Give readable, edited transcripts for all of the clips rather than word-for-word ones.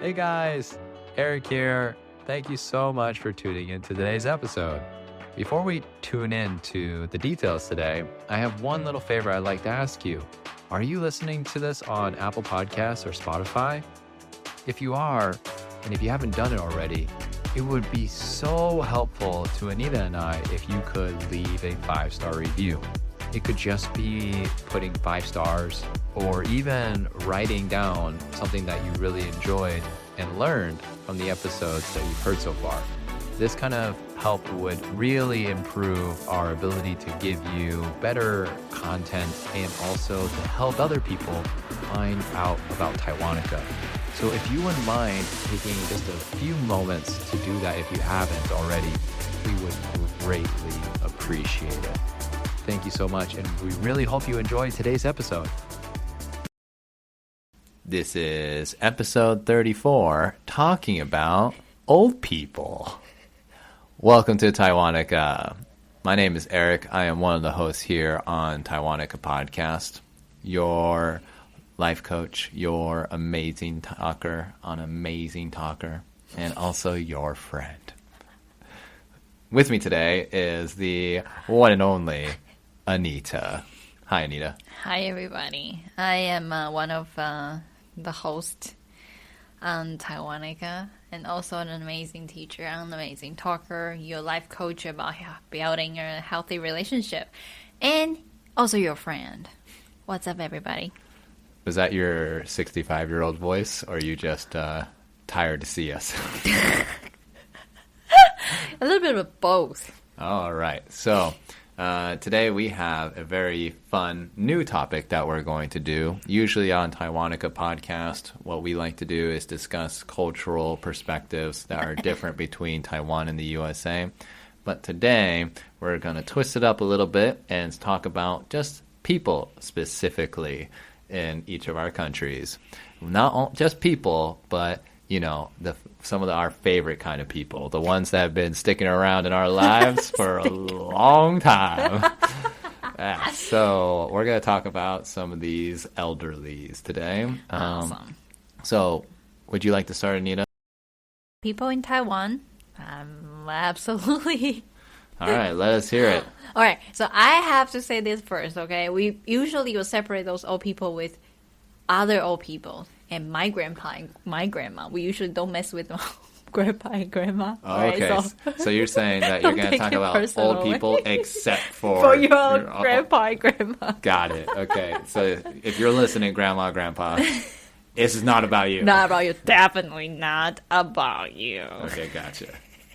Hey guys, Eric here. Thank you so much for tuning in to today's episode. Before we tune in to the details today, I have one little favor I'd like to ask you. Are you listening to this on Apple Podcasts or Spotify? If you are, and if you haven't done it already, it would be so helpful to Anita and I if you could leave a 5-star review. It could just be putting 5 stars or even writing down something that you really enjoyed and learned from the episodes that you've heard so far. This kind of help would really improve our ability to give you better content and also to help other people find out about Taiwanica. So if you wouldn't mind taking just a few moments to do that if you haven't already, we would greatly appreciate it. Thank you so much, and we really hope you enjoyed today's episode. This is episode 34, talking about old people. Welcome to Taiwanica. My name is Eric. I am one of the hosts here on Taiwanica podcast. Your life coach, your amazing talker, and also your friend. With me today is the one and only Anita. Hi, Anita. Hi, everybody. I am one of the hosts on Taiwanica and also an amazing teacher, an amazing talker, your life coach about building a healthy relationship, and also your friend. What's up, everybody? Was that your 65-year-old voice, or are you just tired to see us? A little bit of both. All right. So today we have a very fun new topic that we're going to do. Usually on Taiwanica podcast, what we like to do is discuss cultural perspectives that are different between Taiwan and the USA. But today we're going to twist it up a little bit and talk about just people specifically in each of our countries. Not just people, but some of our favorite kind of people, the ones that have been sticking around in our lives for a long time. So we're going to talk about some of these elderlies today. Awesome. So would you like to start, Anita? People in Taiwan, absolutely. All right, let us hear it. All right, so I have to say this first, okay? We usually will separate those old people with other old people. And my grandpa and my grandma, we usually don't mess with grandpa and grandma. Oh, right? okay. So you're saying that you're going to talk about old people except for your grandpa and grandma. Got it. Okay. So if you're listening, grandma, grandpa, this is not about you. Not about you. Definitely not about you. Okay, gotcha.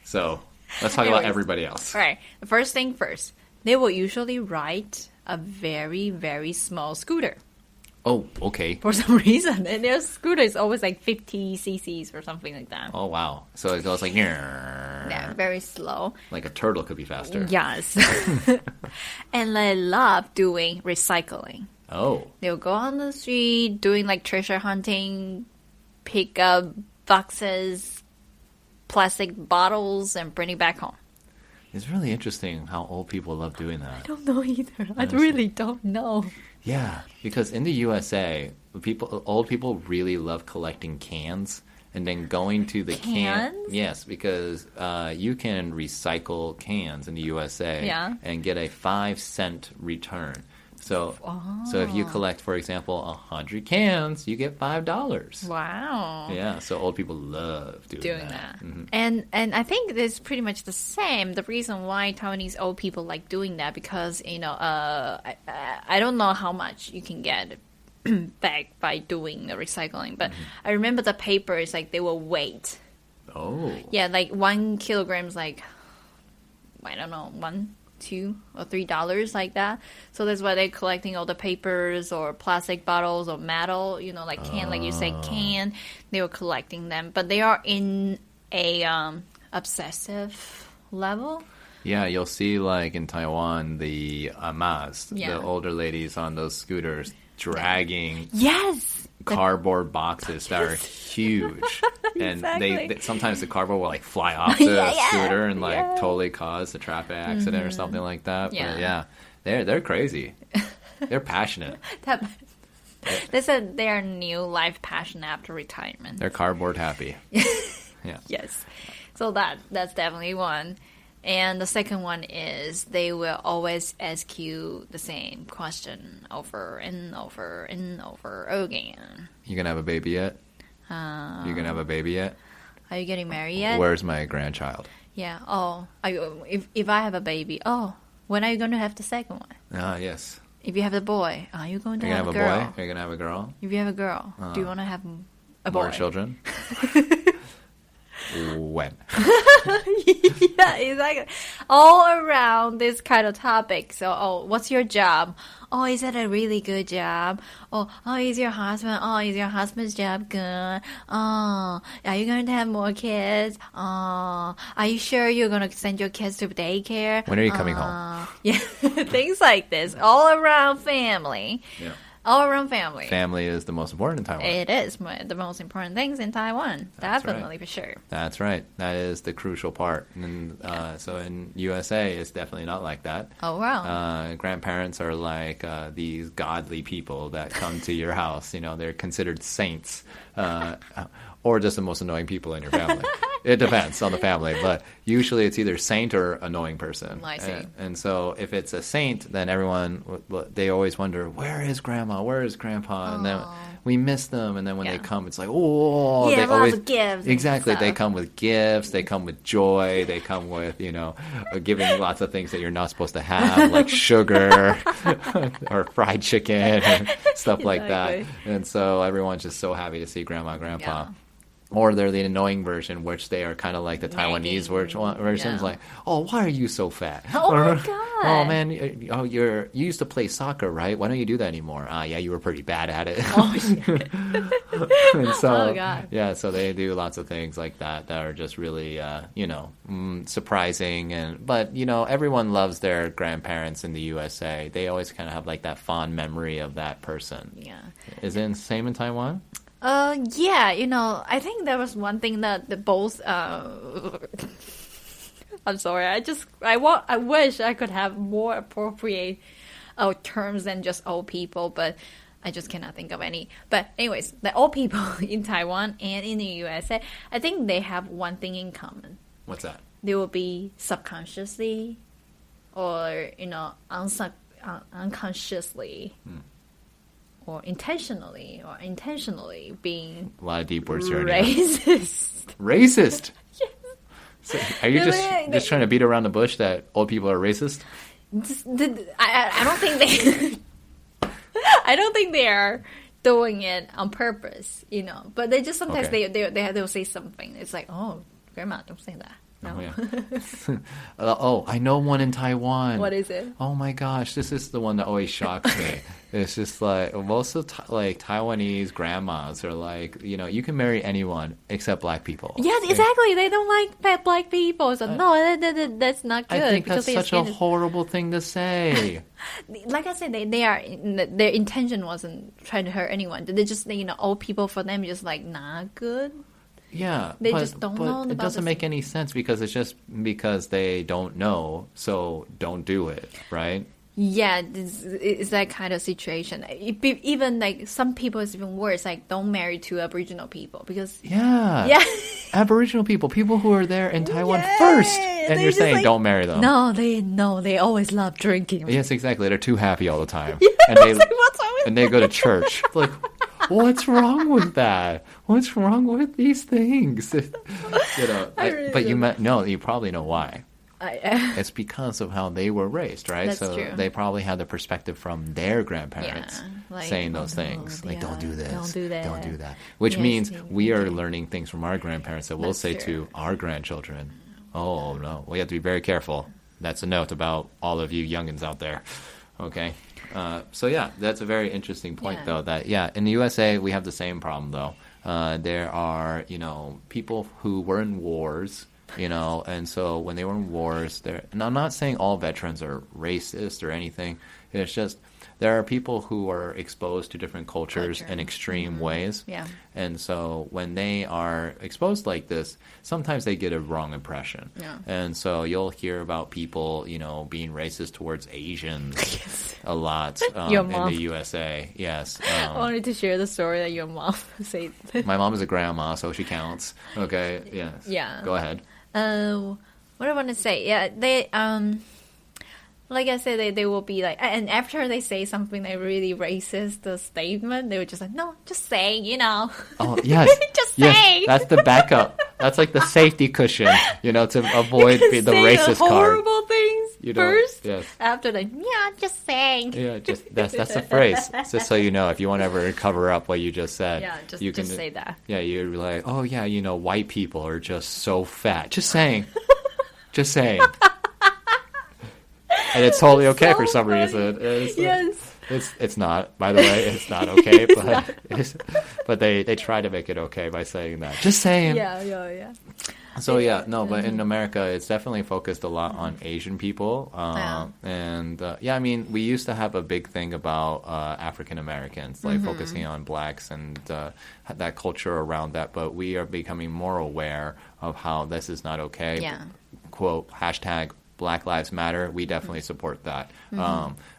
So let's talk about everybody else. All right. The first thing first, they will usually ride a very, very small scooter. Oh, okay. For some reason. And their scooter is always like 50 cc's or something like that. Oh, wow. So it goes like... Yeah, very slow. Like a turtle could be faster. Yes. And they love doing recycling. Oh. They'll go on the street doing like treasure hunting, pick up boxes, plastic bottles, and bring it back home. It's really interesting how old people love doing that. I don't know either. I really don't know. Yeah, because in the USA, old people really love collecting cans and then going to the cans? Yes, because you can recycle cans in the USA and get a 5-cent return. So if you collect, for example, 100 cans, you get $5. Wow. Yeah, so old people love doing that. Mm-hmm. And I think it's pretty much the same. The reason why Taiwanese old people like doing that because, I don't know how much you can get back by doing the recycling. But I remember the papers, like they will weight. Oh. Yeah, like 1 kilogram is like, I don't know, $1, $2, or $3 like that. So that's why they're collecting all the papers or plastic bottles or metal, like can, like you say, can. They were collecting them, but they are in a obsessive level. Yeah, you'll see like in Taiwan the amas, the older ladies on those scooters dragging cardboard boxes that are huge. And they sometimes the cardboard will like fly off the scooter and like totally cause a traffic accident or something like that. But they're crazy. They're passionate. They said their new life passion after retirement. They're cardboard happy. Yeah. Yes. So that's definitely one. And the second one is they will always ask you the same question over and over and over again. You gonna have a baby yet? You gonna have a baby yet? Are you getting married yet? Where's my grandchild? Yeah. Oh, if I have a baby, when are you going to have the second one? Ah, yes. If you have a boy, are you going to have a girl? Are you gonna have a boy? Are you gonna have a girl? If you have a girl, do you want to have a boy? More children? When? Yeah, exactly. All around this kind of topic. So, what's your job? Oh, is that a really good job? Oh, is your husband? Oh, is your husband's job good? Oh, are you going to have more kids? Oh, are you sure you're going to send your kids to daycare? When are you coming home? Yeah, things like this. All around family. Yeah. All around family. Family is the most important in Taiwan. It is the most important things in Taiwan. That's Definitely, right. for sure. That's right. That is the crucial part. And so in USA, it's definitely not like that. Oh, wow. Grandparents are like these godly people that come to your house. You know, they're considered saints. Or just the most annoying people in your family. It depends on the family, but usually it's either saint or annoying person. I see. And so if it's a saint, then everyone, they always wonder, where is grandma? Where is grandpa? And then we miss them. And then when they come, it's like, oh, yeah, they lots always of gifts. Exactly. And They stuff. come with gifts. They come with joy. They come with, giving lots of things that you're not supposed to have, like sugar or fried chicken and stuff like that. Exactly. And so everyone's just so happy to see grandma and grandpa. Yeah. Or they're the annoying version, which they are kind of like the Taiwanese version. Yeah. Like, oh, why are you so fat? Oh, my Or, God. Oh, man, you used to play soccer, right? Why don't you do that anymore? Yeah, you were pretty bad at it. Oh, shit. And so, Oh, God. yeah, so they do lots of things like that are just really, surprising. But, everyone loves their grandparents in the USA. They always kind of have like that fond memory of that person. Yeah. Is it the same in Taiwan? Yeah, I think there was one thing that the both. I'm sorry. I wish I could have more appropriate terms than just old people, but I just cannot think of any. But anyways, the old people in Taiwan and in the USA, I think they have one thing in common. What's that? They will be subconsciously, or unconsciously. Or intentionally being A lot of deep words here. Anita. racist. Racist? Yes. So are you just trying to beat around the bush that old people are racist? I don't think they. I don't think they are doing it on purpose, But they just sometimes Okay. they'll say something. It's like, oh, grandma, don't say that. No. Oh, yeah. I know one in Taiwan. What is it? Oh my gosh, this is the one that always shocks me. It's just like most of Taiwanese grandmas are like, you can marry anyone except black people. Yes, exactly. They don't like black people. So no, that's not good. I think because that's such a horrible thing to say. Like I said, their intention wasn't trying to hurt anyone. They just, old people for them just like not good. Yeah, They just don't know it about doesn't this. make any sense because it's just because they don't know, so don't do it, right? Yeah, it's that kind of situation. Even like some people, it's even worse. Like don't marry to Aboriginal people because Yeah. Aboriginal people who are there in Taiwan Yeah, first, and they're you're just saying like, don't marry them. No, they always love drinking. Yes, exactly. They're too happy all the time, And I was like, what's wrong with and they go to church. Like, what's wrong with that? What's wrong with these things? You probably know why. It's because of how they were raised, right? That's so true. they probably had the perspective from their grandparents like, saying oh, those no, things. Like, yeah, don't do this. don't do that. Don't do that. Which Yes, means yeah, we are okay. learning things from our grandparents that we'll That's say true. to our grandchildren. Oh, no. We have to be very careful. That's a note about all of you youngins out there. Okay? So, yeah, that's a very interesting point, Yeah. though, that, in the USA, we have the same problem, though. There are, people who were in wars, and so when they were in wars, and I'm not saying all veterans are racist or anything. It's just there are people who are exposed to different cultures in extreme ways. Yeah. And so when they are exposed like this, sometimes they get a wrong impression. Yeah. And so you'll hear about people, you know, being racist towards Asians a lot Your in mom. the USA. Yes. I wanted to share the story that your mom said. My mom is a grandma, so she counts. Okay. Yes. Yeah. Go ahead. What I want to say, yeah, they like I said, they will be like, and after they say something that really racist, the statement, they were just like, no, just say, you know. Oh, yes. Just yes. say. That's the backup. That's like the safety cushion, you know, to avoid You can the say racist the card. horrible things You don't- first. yes. After that, yeah, just saying. Yeah, just that's the phrase. Just so you know, if you want to ever cover up what you just said, Yeah, just you can say that. Yeah, you're like, oh yeah, you know, white people are just so fat. Just saying, just saying. And it's totally okay So for some funny. reason. Yes. It's not. By the way, it's not okay. But they try to make it okay by saying that. Just saying. Yeah. So yeah, no, but in America, it's definitely focused a lot on Asian people, and I mean, we used to have a big thing about African Americans, like focusing on blacks and that culture around that. But we are becoming more aware of how this is not okay. Yeah. Quote hashtag Black Lives Matter. We definitely support that.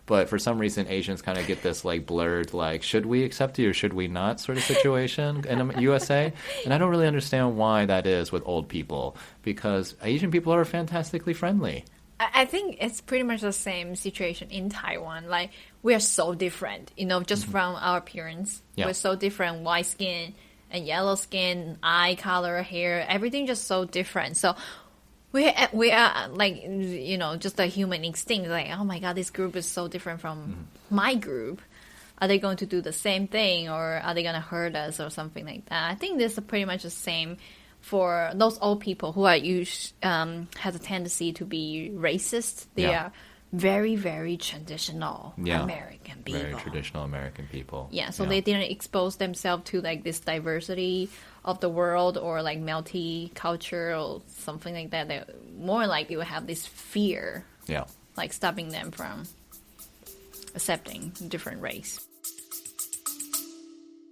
But for some reason, Asians kind of get this like blurred, like, should we accept you or should we not sort of situation in the USA? And I don't really understand why that is with old people, because Asian people are fantastically friendly. I think it's pretty much the same situation in Taiwan. Like, we are so different, you know, just from our appearance. Yeah. We're so different, white skin and yellow skin, eye color, hair, everything just so different. So we are like, you know, just a human instinct, like, oh my God, this group is so different from my group. Are they going to do the same thing, or are they going to hurt us or something like that? I think this is pretty much the same for those old people who are has a tendency to be racist. They are very, very traditional American people. Very traditional American people. Yeah, so they didn't expose themselves to like this diversity of the world or like multi-culture or something like that. They more like you would have this fear, like stopping them from accepting different race.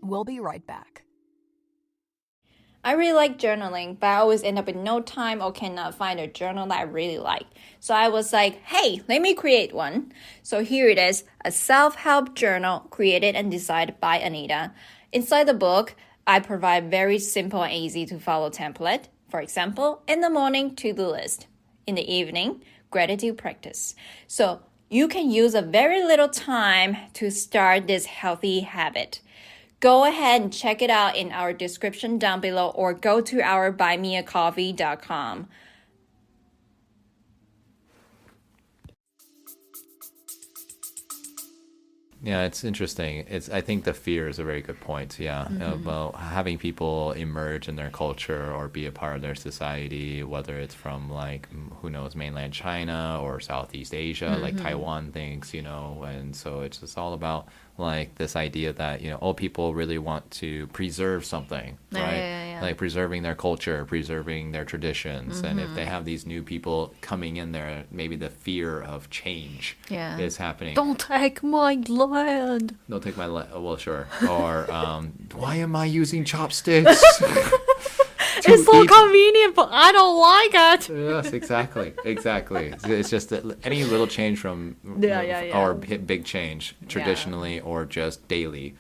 We'll be right back. I really like journaling, but I always end up with no time or cannot find a journal that I really like. So I was like, hey, let me create one. So here it is, a self-help journal created and designed by Anita. Inside the book, I provide very simple and easy to follow template. For example, in the morning, to-do list. In the evening, gratitude practice. So you can use a very little time to start this healthy habit. Go ahead and check it out in our description down below, or go to our buymeacoffee.com. Yeah, it's interesting. I think the fear is a very good point. Yeah, about having people emerge in their culture or be a part of their society, whether it's from like who knows, mainland China or Southeast Asia, like Taiwan things, you know. And so it's just all about like this idea that, you know, old people really want to preserve something, right? Yeah. Like preserving their culture, preserving their traditions. And if they have these new people coming in there, maybe the fear of change is happening. Don't take my land. Don't take my well, sure. Or why am I using chopsticks? It's so convenient, but I don't like it. Yes, exactly. It's just that any little change from or big change traditionally or just daily.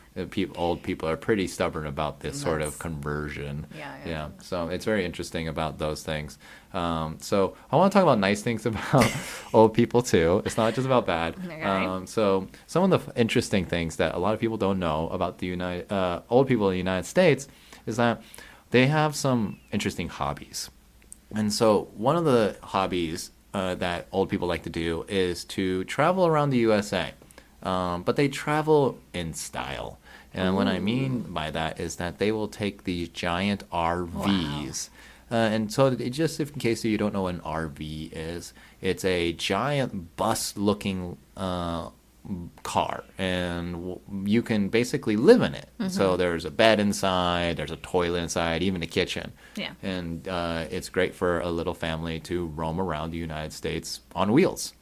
Old people are pretty stubborn about this sort of conversion. Yeah. So it's very interesting about those things. So I want to talk about nice things about old people too. It's not just about bad. Okay. So some of the interesting things that a lot of people don't know about the old people in the United States is that they have some interesting hobbies. And so one of the hobbies that old people like to do is to travel around the USA. But they travel in style. And what I mean by that is that they will take these giant RVs. And so just in case you don't know what an RV is, it's a giant bus-looking car, and you can basically live in it. So there's a bed inside, there's a toilet inside, even a kitchen. Yeah. And it's great for a little family to roam around the United States on wheels.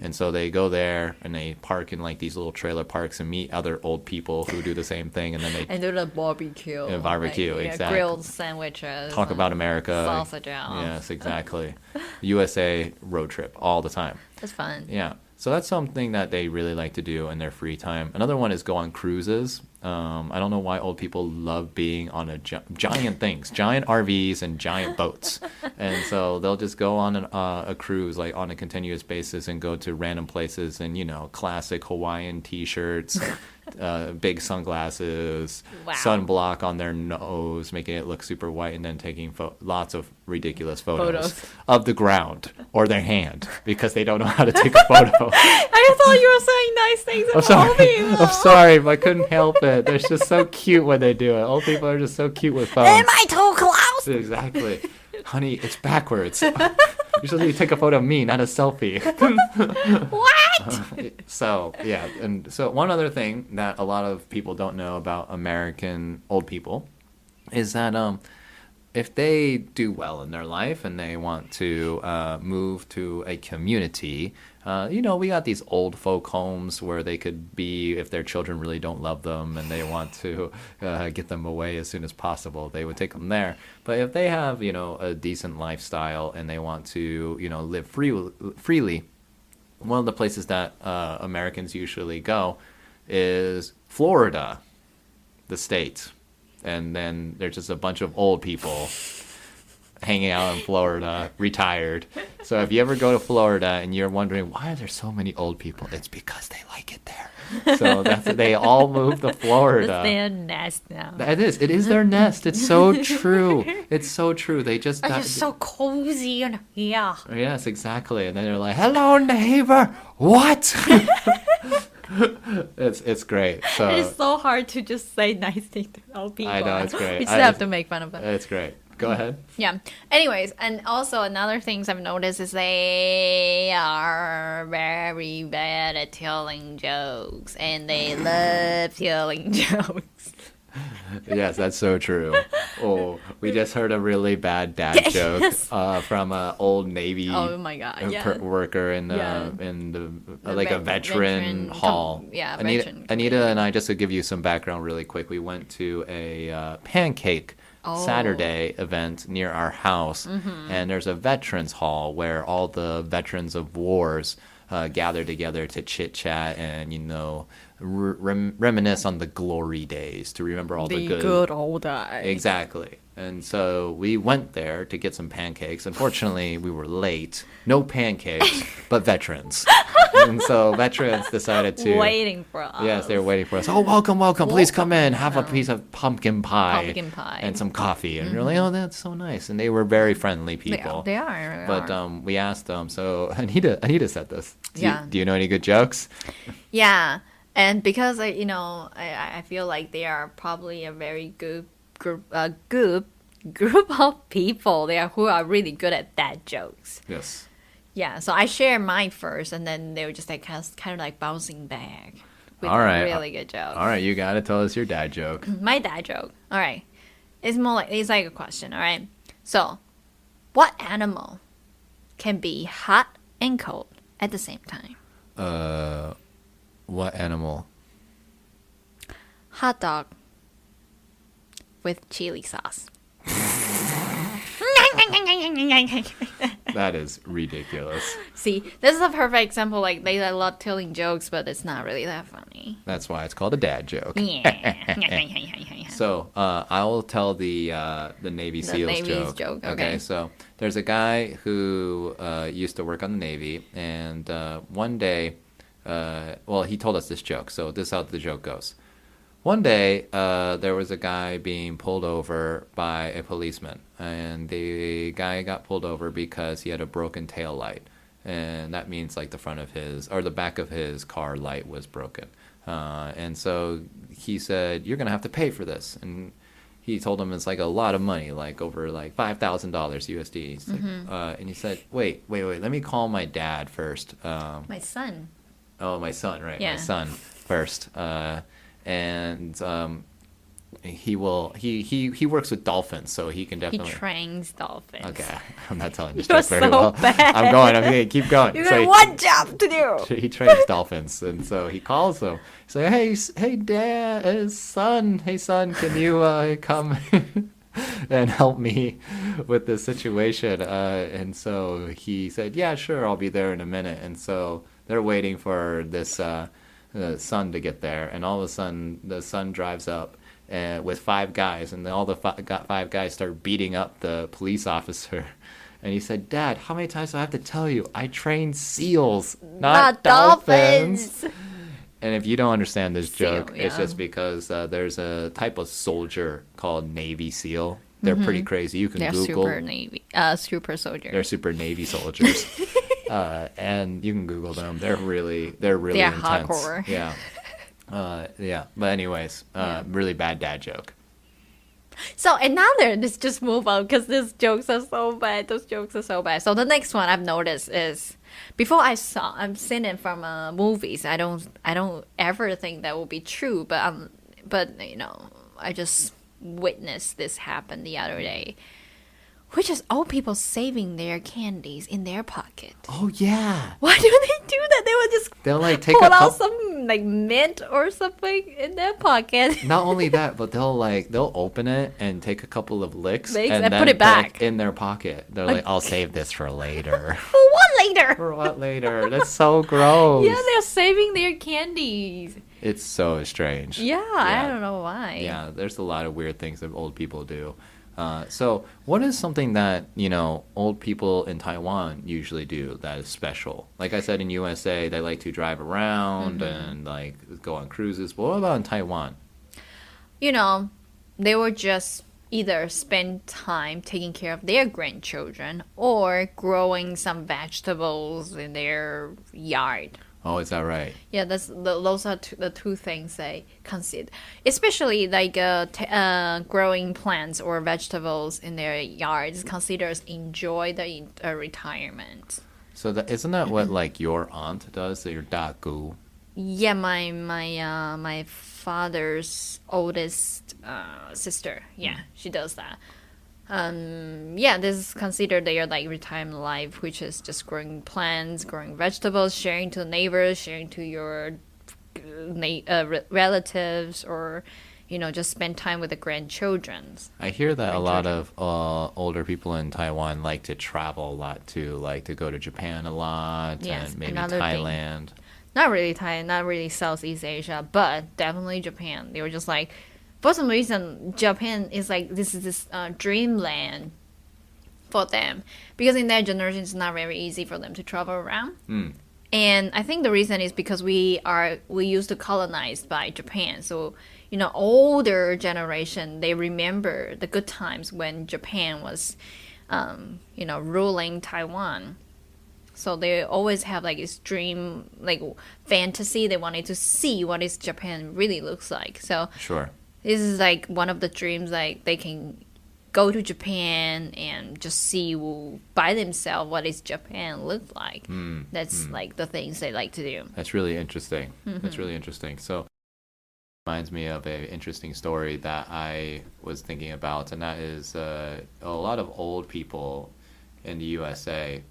And so they go there and they park in like these little trailer parks and meet other old people who do the same thing, and then they And do the barbecue. Yeah, barbecue, like, exactly. Grilled sandwiches. talk about America. Sausage out. Yes, exactly. USA road trip all the time. It's fun. Yeah. So that's something that they really like to do in their free time. Another one is go on cruises. I don't know why old people love being on giant things, giant RVs and giant boats. And so they'll just go on a cruise like on a continuous basis and go to random places and, classic Hawaiian T-shirts, big sunglasses, Wow. sunblock on their nose, making it look super white, and then taking lots of ridiculous photos of the ground or their hand because they don't know how to take a photo. I thought you were saying nice things I'm about sorry. old people. I'm sorry, but I couldn't help it. They're just so cute when they do it. Old people are just so cute with phones. Am I too close? Exactly. Honey, it's backwards. You're supposed to take a photo of me, not a selfie. What? So, yeah. And so one other thing that a lot of people don't know about American old people is that if they do well in their life and they want to move to a community, we got these old folk homes where they could be if their children really don't love them and they want to get them away as soon as possible, they would take them there. But if they have, a decent lifestyle and they want to, live freely, one of the places that Americans usually go is Florida, the state. And then there's just a bunch of old people hanging out in Florida, retired. So if you ever go to Florida and you're wondering, why are there so many old people? It's because they like it there. So they all moved to Florida. It's their nest now. It is their nest. It's so true. It's so true. They just... It's just so cozy and yeah. Yes, exactly. And then they're like, hello, neighbor. What? It's great. So It's so hard to just say nice things to old people. I know, it's great. We just have to make fun of them. It's great. Go ahead. Yeah. Anyways, and also another things I've noticed is they are very bad at telling jokes, and they love telling jokes. Yes, that's so true. Oh, we just heard a really bad dad joke Yes. from an old Navy Oh my god! Yeah. worker in the like a veteran hall. Veteran. Anita and I, just to give you some background really quick, we went to a pancake Saturday event near our house, and there's a veterans hall where all the veterans of wars gather together to chit chat and reminisce on the glory days, to remember all the good old days. Exactly. And so we went there to get some pancakes. Unfortunately, we were late. No pancakes, but veterans. And so veterans decided to... Waiting for us. Yes, they were waiting for us. Oh, welcome. Please come in. Have a piece of pumpkin pie. And some coffee. And you're like, oh, that's so nice. And they were very friendly people. They are. But we asked them. So Anita said this. Do you know any good jokes? Yeah. And because, I feel like they are probably a very good group of people there who are really good at dad jokes. Yes. Yeah, so I share mine first, and then they were just like kind of like bouncing back with All right. a really good joke. All right, you got to tell us your dad joke. My dad joke. All right, it's like a question. All right, so what animal can be hot and cold at the same time? What animal? Hot dog with chili sauce. That is ridiculous. See, this is a perfect example. Like, they love telling jokes, but it's not really that funny. That's why it's called a dad joke. Yeah. So I will tell the Navy SEALs joke. Okay. So there's a guy who used to work on the Navy, and one day, he told us this joke. So this is how the joke goes. One day, there was a guy being pulled over by a policeman, and the guy got pulled over because he had a broken tail light, and that means like the back of his car light was broken. And so he said, "You're gonna have to pay for this." And he told him it's like a lot of money, like over like $5,000 USD. He's like, and he said, "Wait, let me call my dad first." My son. Oh, my son, right? Yeah. My son first. And he works with dolphins, so he can He definitely. trains dolphins. Okay, I'm not telling this You're joke very so well. bad. I'm going. Okay, keep going. You So got he- one job to do. he trains dolphins, and so he calls them. He's like, hey, dad, hey, son, can you come and help me with this situation? And so he said, yeah, sure, I'll be there in a minute. And so they're waiting for this the son to get there, and all of a sudden the son drives up. With 5 guys, and all the 5 guys start beating up the police officer. And he said, Dad, how many times do I have to tell you? I train seals, not dolphins. And if you don't understand this joke, it's just because there's a type of soldier called Navy SEAL. They're pretty crazy. You can They're Google. super soldiers. They're super Navy soldiers. And you can Google them. They're really They're intense. hardcore. Yeah. Yeah. But anyways, really bad dad joke. So let's just move on because these jokes are so bad. Those jokes are so bad. So the next one I've noticed is before I've seen it from movies. I don't ever think that will be true, but I just witnessed this happen the other day, which is old people saving their candies in their pocket. Oh yeah. Why do they do that? They will just They'll like take pull a out cup. some like mint or something in their pocket. Not only that, but they'll open it and take a couple of licks And then put it back in their pocket. They're like, I'll save this for later. For what later? For what later? That's so gross. Yeah, they're saving their candies. It's so strange. Yeah, I don't know why. Yeah, there's a lot of weird things that old people do. So what is something that, old people in Taiwan usually do that is special? Like I said, in USA, they like to drive around and like go on cruises. But what about in Taiwan? They will just either spend time taking care of their grandchildren or growing some vegetables in their yard. Oh, is that right? Yeah, those are the two things they consider, especially like growing plants or vegetables in their yards. Considers enjoy the retirement. So isn't that what like your aunt does? Your dagu? Yeah, my father's oldest sister. Yeah, she does that. Yeah, this is considered their like retirement life, which is just growing plants, growing vegetables, sharing to neighbors, sharing to your relatives, or just spend time with the grandchildren. I hear that a lot of older people in Taiwan like to travel a lot too, like to go to Japan a lot, Yes, and maybe another thing. Thailand. Not really Thailand, not really Southeast Asia, but definitely Japan. They were just like, for some reason, Japan is like this dreamland for them, because in their generation it's not very easy for them to travel around. And I think the reason is because we used to colonized by Japan, so older generation, they remember the good times when Japan was ruling Taiwan. So they always have like this dream, like fantasy. They wanted to see what is Japan really looks like. So Sure. this is like one of the dreams, like they can go to Japan and just see by themselves what is Japan look like. That's like the things they like to do. That's really interesting. That's really interesting. So reminds me of an interesting story that I was thinking about, and that is a lot of old people in the USA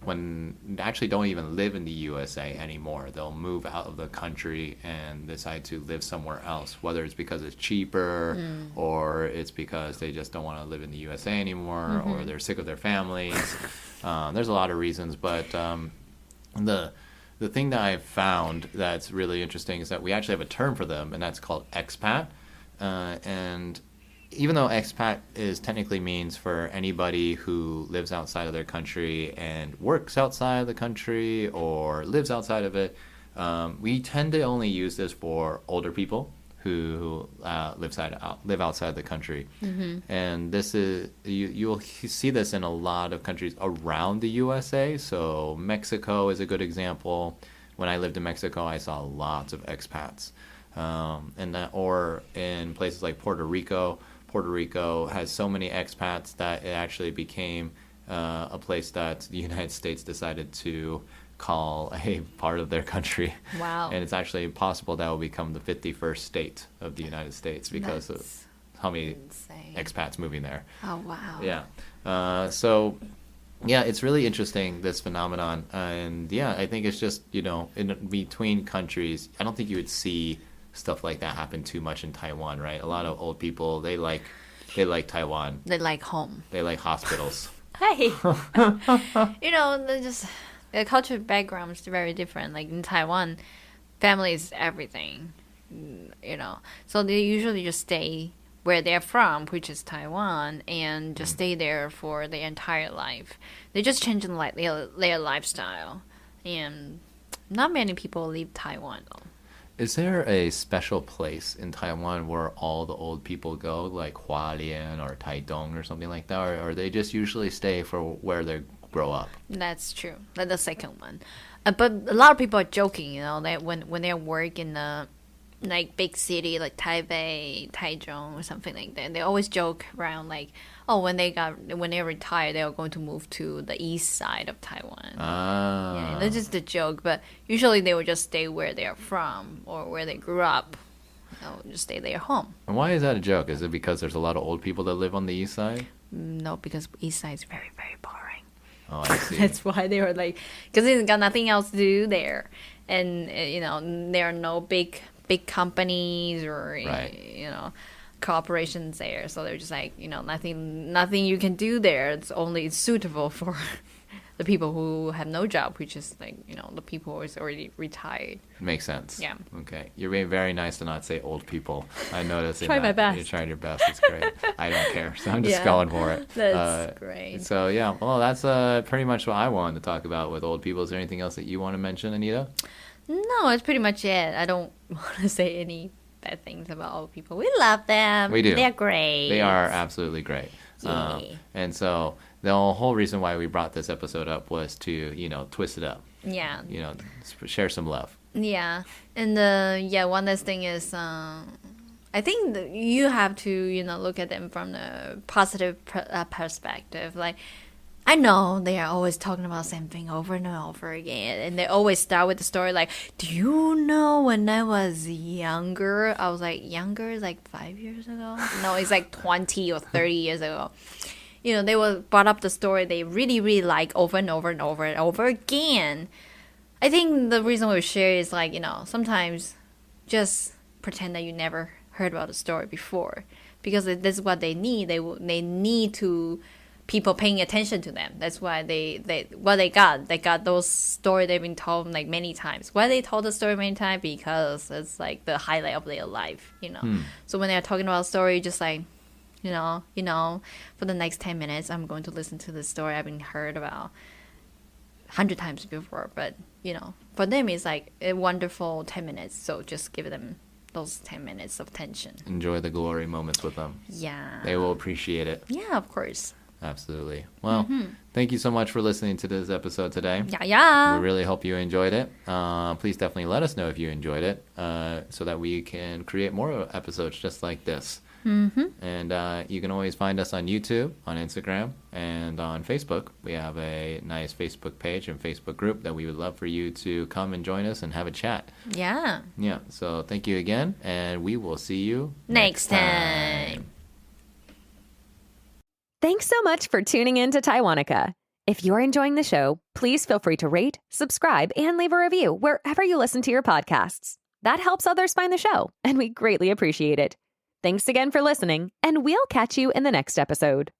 when actually don't even live in the USA anymore. They'll move out of the country and decide to live somewhere else, whether it's because it's cheaper or it's because they just don't want to live in the USA anymore or they're sick of their families. There's a lot of reasons, but the thing that I've found that's really interesting is that we actually have a term for them, and that's called expat. And even though expat technically means for anybody who lives outside of their country and works outside of the country or lives outside of it, we tend to only use this for older people who live outside the country. And this is you'll see this in a lot of countries around the USA. So Mexico is a good example. When I lived in Mexico, I saw lots of expats, or in places like Puerto Rico. Puerto Rico has so many expats that it actually became a place that the United States decided to call a part of their country. Wow. And it's actually possible that will become the 51st state of the United States because of how many expats moving there. Oh, wow. Yeah. So, yeah, it's really interesting, this phenomenon. And yeah, I think it's just, in between countries, I don't think you would see stuff like that happen too much in Taiwan, right? A lot of old people, they like Taiwan. They like home. They like hospitals. Hey. The cultural background is very different. Like in Taiwan, family is everything, So they usually just stay where they're from, which is Taiwan, and just stay there for their entire life. They just change their lifestyle. And not many people leave Taiwan, though. Is there a special place in Taiwan where all the old people go, like Hualien or Taitung or something like that, or they just usually stay for where they grow up? That's true. That's the second one. But a lot of people are joking, that when they work in the big city like Taipei, Taichung, or something like that, they always joke around like, oh, when they retire, they are going to move to the east side of Taiwan. Yeah, that's just a joke. But usually they will just stay where they are from or where they grew up. They'll just stay their home. And why is that a joke? Is it because there's a lot of old people that live on the east side? No, because east side is very, very boring. Oh, I see. That's why they were like, because they got nothing else to do there, and there are no big companies or right. corporations there, so they're just like, nothing you can do there. It's only suitable for the people who have no job, which is like, the people who is already retired. Makes sense. Yeah. Okay. You're being very nice to not say old people. I noticed. Try my best. You're trying your best. It's great. I don't care. So I'm just going for it. That's great. So yeah, well, that's pretty much what I wanted to talk about with old people. Is there anything else that you want to mention, Anita? No, it's pretty much it. I don't want to say any bad things about old people. We love them. We do. They're great. They are absolutely great. Yay. And so the whole reason why we brought this episode up was to, twist it up. Yeah. Share some love. Yeah. And one last thing is, I think that you have to, look at them from the positive perspective. Like, I know they are always talking about the same thing over and over again, and they always start with the story like, do you know when I was younger? I was like, younger is like 5 years ago? No, it's like 20 or 30 years ago. They will brought up the story they really, really like over and over and over and over again. I think the reason we share is like, sometimes just pretend that you never heard about the story before, because this is what they need. They need to people paying attention to them. That's why they got those stories they've been told like many times. Why they told the story many times? Because it's like the highlight of their life, So when they're talking about a story, just like, for the next 10 minutes, I'm going to listen to the story I've been heard about 100 times before. But, for them, it's like a wonderful 10 minutes. So just give them those 10 minutes of attention. Enjoy the glory moments with them. Yeah. They will appreciate it. Yeah, of course. Absolutely. Well, thank you so much for listening to this episode today. Yeah. We really hope you enjoyed it. Please definitely let us know if you enjoyed it so that we can create more episodes just like this. And you can always find us on YouTube, on Instagram, and on Facebook. We have a nice Facebook page and Facebook group that we would love for you to come and join us and have a chat. Yeah. Yeah. So thank you again, and we will see you next time. Thanks so much for tuning in to Taiwanica. If you're enjoying the show, please feel free to rate, subscribe, and leave a review wherever you listen to your podcasts. That helps others find the show, and we greatly appreciate it. Thanks again for listening, and we'll catch you in the next episode.